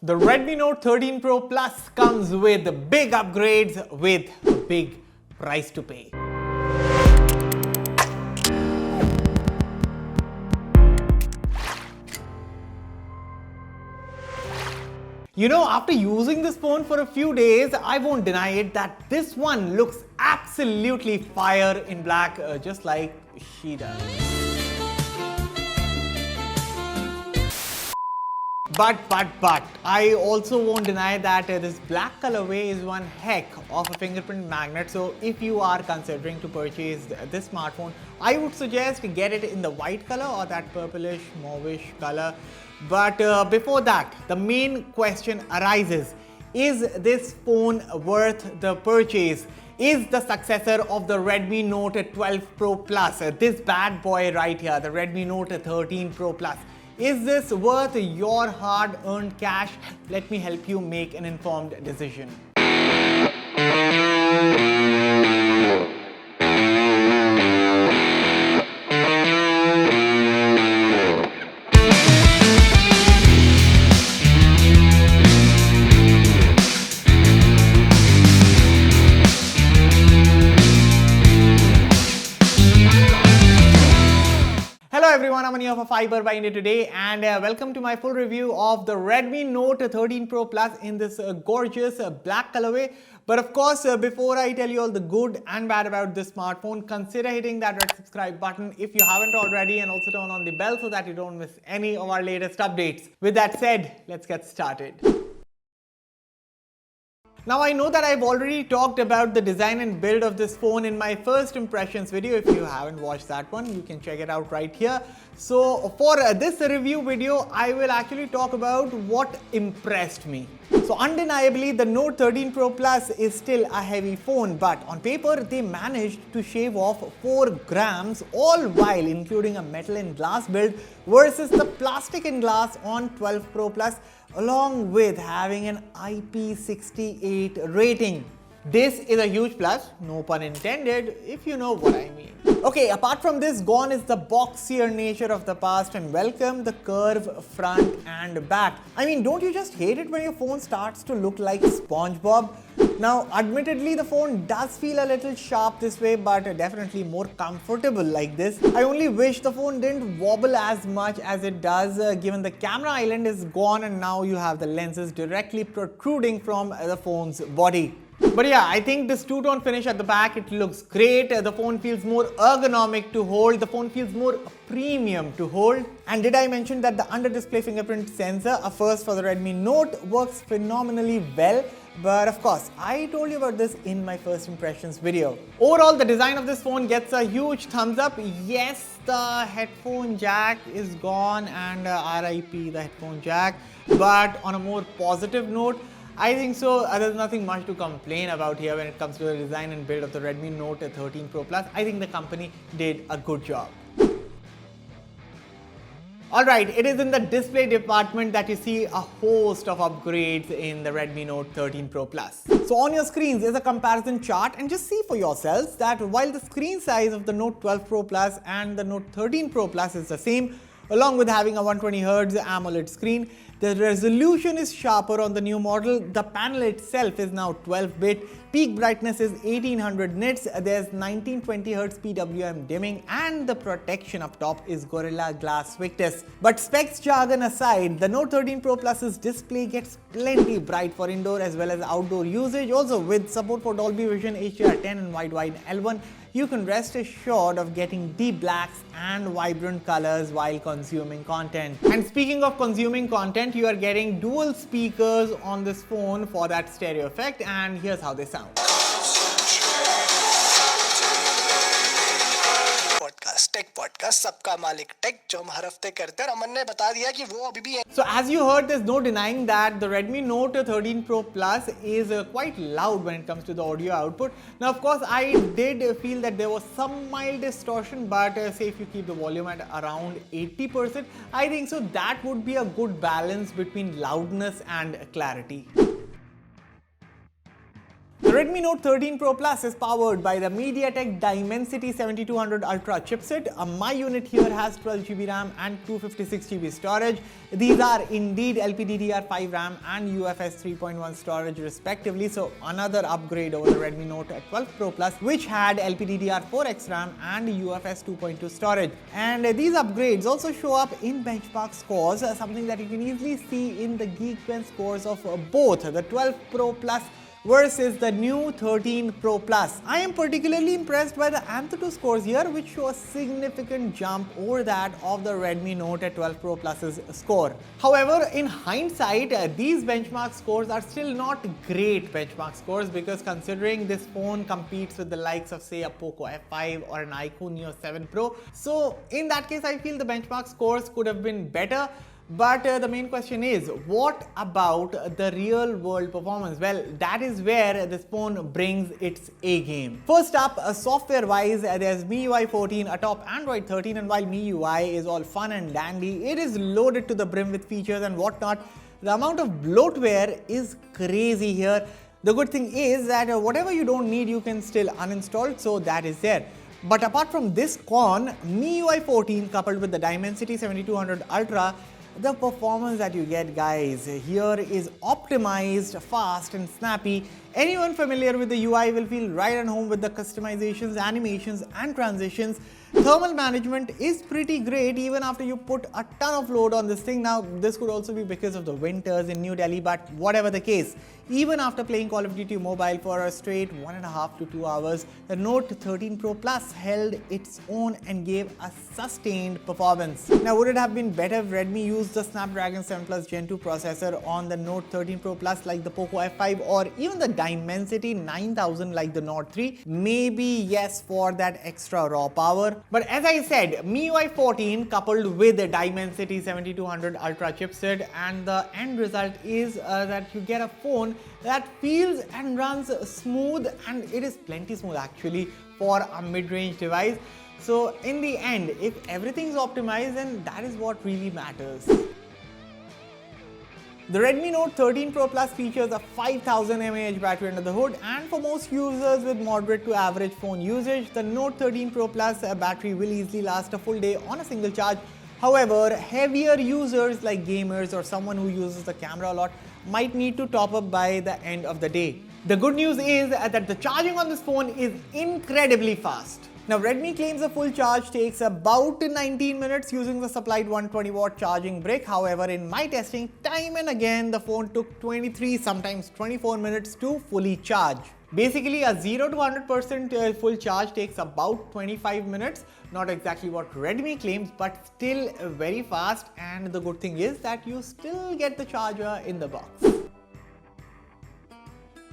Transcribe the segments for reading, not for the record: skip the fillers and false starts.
The Redmi Note 13 Pro Plus comes with big upgrades with a big price to pay. You know, after using this phone for a few days, I won't deny it that this one looks absolutely fire in black, just like she does. But, I also won't deny that this black colorway is one heck of a fingerprint magnet. So if you are considering to purchase this smartphone, I would suggest get it in the white color or that purplish mauvish color. But before that, the main question arises, is this phone worth the purchase? Is the successor of the Redmi Note 12 Pro Plus, this bad boy right here, the Redmi Note 13 Pro Plus, is this worth your hard-earned cash? Let me help you make an informed decision. Hello everyone, I'm Aniya of Fiber by India Today and welcome to my full review of the Redmi Note 13 Pro Plus in this gorgeous black colorway. But of course, before I tell you all the good and bad about this smartphone, consider hitting that red subscribe button if you haven't already, and also turn on the bell so that you don't miss any of our latest updates. With that said, let's get started. Now I know that I've already talked about the design and build of this phone in my first impressions video. If you haven't watched that one, you can check it out right here. So for this review video, I will actually talk about what impressed me. So undeniably, the Note 13 Pro Plus is still a heavy phone, but on paper, they managed to shave off 4 grams, all while including a metal and glass build versus the plastic and glass on 12 Pro Plus, along with having an IP68 rating. This is a huge plus, no pun intended, if you know what I mean. Okay, apart from this, gone is the boxier nature of the past and welcome the curve front and back. I mean, don't you just hate it when your phone starts to look like SpongeBob? Now, admittedly, the phone does feel a little sharp this way, but definitely more comfortable like this. I only wish the phone didn't wobble as much as it does, given the camera island is gone and now you have the lenses directly protruding from the phone's body. But yeah, I think this two-tone finish at the back, it looks great. The phone feels more ergonomic to hold. The phone feels more premium to hold. And did I mention that the under-display fingerprint sensor, a first for the Redmi Note, works phenomenally well. But of course, I told you about this in my first impressions video. Overall, the design of this phone gets a huge thumbs up. Yes, the headphone jack is gone and RIP the headphone jack. But on a more positive note, I think so, there's nothing much to complain about here when it comes to the design and build of the Redmi Note 13 Pro Plus. I think the company did a good job. Alright, it is in the display department that you see a host of upgrades in the Redmi Note 13 Pro Plus. So on your screens is a comparison chart, and just see for yourselves that while the screen size of the Note 12 Pro Plus and the Note 13 Pro Plus is the same, along with having a 120Hz AMOLED screen, the resolution is sharper on the new model. The panel itself is now 12-bit. Peak brightness is 1800 nits. There's 1920Hz PWM dimming, and the protection up top is Gorilla Glass Victus. But specs jargon aside, the Note 13 Pro Plus's display gets plenty bright for indoor as well as outdoor usage. Also, with support for Dolby Vision, HDR10 and wide L1, you can rest assured of getting deep blacks and vibrant colors while consuming content. And speaking of consuming content, you are getting dual speakers on this phone for that stereo effect, and here's how they sound. Take podcast सबका मालिक take जो हम हर हफ्ते करते हैं, अमन ने बता दिया कि वो अभी भी है. So as you heard, there's no denying that the Redmi Note 13 Pro Plus is quite loud when it comes to the audio output. Now of course, I did feel that there was some mild distortion, but say if you keep the volume at around 80%, I think so that would be a good balance between loudness and clarity. The Redmi Note 13 Pro Plus is powered by the MediaTek Dimensity 7200 Ultra chipset. My unit here has 12GB RAM and 256GB storage. These are indeed LPDDR5 RAM and UFS 3.1 storage respectively, so another upgrade over the Redmi Note 12 Pro Plus, which had LPDDR4X RAM and UFS 2.2 storage. And these upgrades also show up in benchmark scores, something that you can easily see in the Geekbench scores of both the 12 Pro Plus versus the new 13 Pro Plus. I am particularly impressed by the Antutu scores here, which show a significant jump over that of the Redmi Note 12 Pro Plus's score. However, in hindsight, these benchmark scores are still not great benchmark scores, because considering this phone competes with the likes of, say, a Poco F5 or an iQOO Neo 7 Pro. So in that case, I feel the benchmark scores could have been better. But the main question is, what about the real world performance? Well, that is where this phone brings its A game. First up, software wise, there's MIUI 14 atop Android 13, and while MIUI is all fun and dandy, it is loaded to the brim with features and whatnot. The amount of bloatware is crazy here. The good thing is that whatever you don't need, you can still uninstall, so that is there. But apart from this con, MIUI 14 coupled with the Dimensity 7200 Ultra, the performance that you get, guys, here is optimized, fast and snappy. Anyone familiar with the UI will feel right at home with the customizations, animations and transitions. Thermal management is pretty great even after you put a ton of load on this thing. Now, this could also be because of the winters in New Delhi, but whatever the case, even after playing Call of Duty Mobile for a straight 1.5 to 2 hours, the Note 13 Pro Plus held its own and gave a sustained performance. Now, would it have been better if Redmi used the Snapdragon 7 Plus Gen 2 processor on the Note 13 Pro Plus like the Poco F5, or even the Dimensity 9000 like the Note 3? Maybe yes, for that extra raw power. But as I said, MIUI 14 coupled with the Dimensity 7200 Ultra chipset, and the end result is that you get a phone that feels and runs smooth, and it is plenty smooth actually for a mid-range device. So in the end, if everything's optimized, then that is what really matters. The Redmi Note 13 Pro Plus features a 5000 mAh battery under the hood, and for most users with moderate to average phone usage, the Note 13 Pro Plus battery will easily last a full day on a single charge. However, heavier users like gamers or someone who uses the camera a lot might need to top up by the end of the day. The good news is that the charging on this phone is incredibly fast. Now, Redmi claims a full charge takes about 19 minutes using the supplied 120-watt charging brick. However, in my testing, time and again, the phone took 23, sometimes 24 minutes to fully charge. Basically, a 0 to 100% full charge takes about 25 minutes. Not exactly what Redmi claims, but still very fast. And the good thing is that you still get the charger in the box.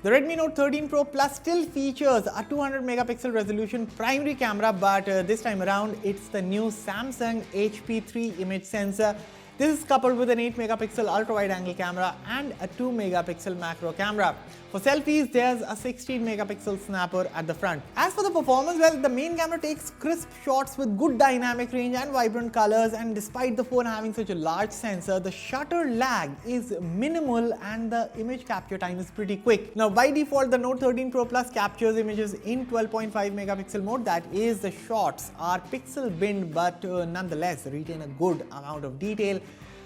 The Redmi Note 13 Pro Plus still features a 200 megapixel resolution primary camera, but this time around it's the new Samsung HP3 image sensor. This is coupled with an 8 megapixel ultra wide angle camera and a 2 megapixel macro camera. For selfies, there's a 16 megapixel snapper at the front. As for the performance, well, the main camera takes crisp shots with good dynamic range and vibrant colors, and despite the phone having such a large sensor, the shutter lag is minimal and the image capture time is pretty quick. Now, by default, the Note 13 Pro Plus captures images in 12.5 megapixel mode. That is, the shots are pixel binned, but nonetheless retain a good amount of detail.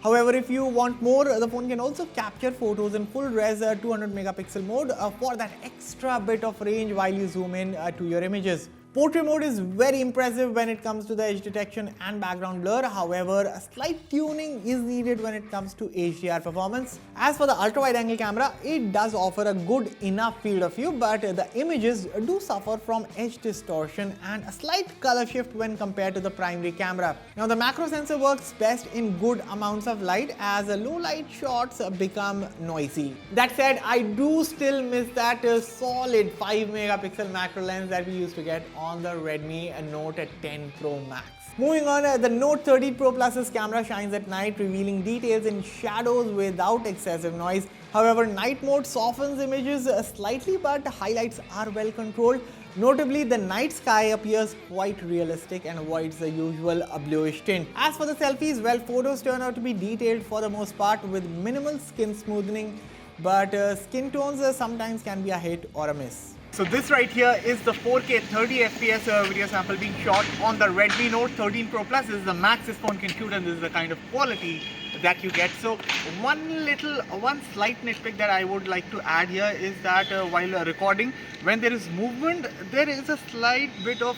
However, if you want more, the phone can also capture photos in full res 200 megapixel mode for that extra bit of range while you zoom in to your images. Portrait mode is very impressive when it comes to the edge detection and background blur. However, a slight tuning is needed when it comes to HDR performance. As for the ultra wide angle camera, it does offer a good enough field of view, but the images do suffer from edge distortion and a slight color shift when compared to the primary camera. Now, the macro sensor works best in good amounts of light, as low light shots become noisy. That said, I do still miss that solid 5 megapixel macro lens that we used to get on the Redmi Note 10 Pro Max. Moving on, the Note 13 Pro Plus's camera shines at night, revealing details in shadows without excessive noise. However, night mode softens images slightly, but highlights are well controlled. Notably, the night sky appears quite realistic and avoids the usual bluish tint. As for the selfies, well, photos turn out to be detailed for the most part, with minimal skin smoothing. but skin tones sometimes can be a hit or a miss. So this right here is the 4K 30 FPS video sample being shot on the Redmi Note 13 Pro Plus. This is the max this phone can shoot, and this is the kind of quality that you get. So one slight nitpick that I would like to add here is that while recording, when there is movement, there is a slight bit of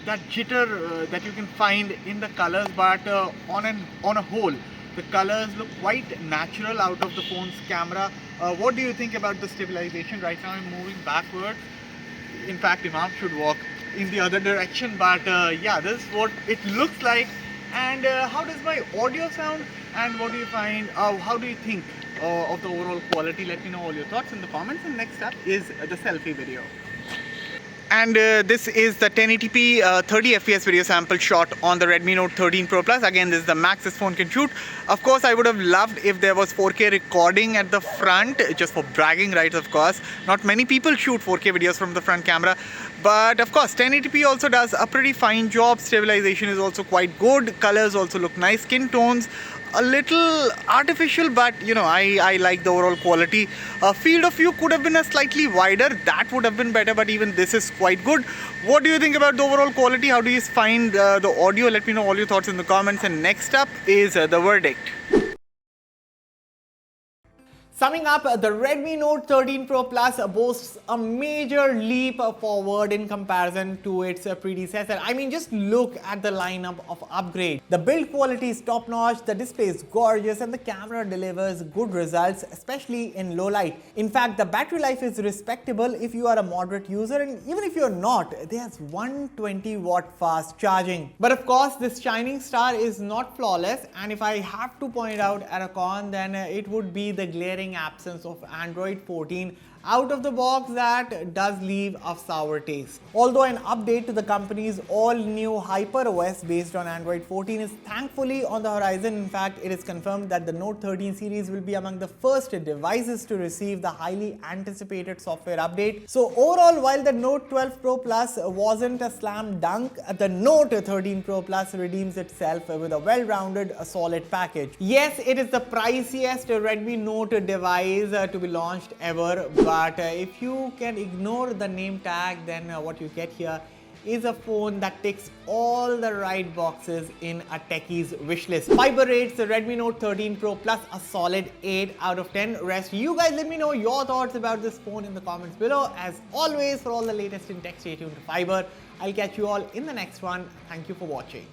that jitter that you can find in the colors, but on a whole, the colors look quite natural out of the phone's camera. What do you think about the stabilization? Right now I'm moving backwards. In fact, Imam should walk in the other direction, but yeah, this is what it looks like. And how does my audio sound? And what do you find? How do you think of the overall quality? Let me know all your thoughts in the comments. And next up is the selfie video. And this is the 1080p 30 FPS video sample shot on the Redmi Note 13 Pro Plus. Again, this is the max this phone can shoot. Of course, I would have loved if there was 4K recording at the front, just for bragging rights, of course. Not many people shoot 4K videos from the front camera. But of course, 1080p also does a pretty fine job. Stabilization is also quite good. Colors also look nice. Skin tones a little artificial, but I like the overall quality. Field of view could have been a slightly wider. That would have been better, but even this is quite good. What do you think about the overall quality? How do you find the audio? Let me know all your thoughts in the comments. And next up is the verdict. Summing up, the Redmi Note 13 Pro Plus boasts a major leap forward in comparison to its predecessor. I mean, just look at the lineup of upgrades. The build quality is top-notch, the display is gorgeous, and the camera delivers good results, especially in low light. In fact, the battery life is respectable if you are a moderate user, and even if you're not, there's 120-watt fast charging. But of course, this shining star is not flawless, and if I have to point out a con, then it would be the glaring absence of Android 14 out of the box that does leave a sour taste. Although an update to the company's all-new HyperOS based on Android 14 is thankfully on the horizon. In fact, it is confirmed that the Note 13 series will be among the first devices to receive the highly anticipated software update. So overall, while the Note 12 Pro Plus wasn't a slam dunk, the Note 13 Pro Plus redeems itself with a well-rounded, solid package. Yes, it is the priciest Redmi Note device to be launched ever, but if you can ignore the name tag, then what you get here is a phone that ticks all the right boxes in a techie's wishlist. Fiber rates the Redmi Note 13 Pro Plus a solid 8 out of 10. Rest you guys let me know your thoughts about this phone in the comments below. As always, for all the latest in tech, stay tuned to Fiber. I'll catch you all in the next one. Thank you for watching.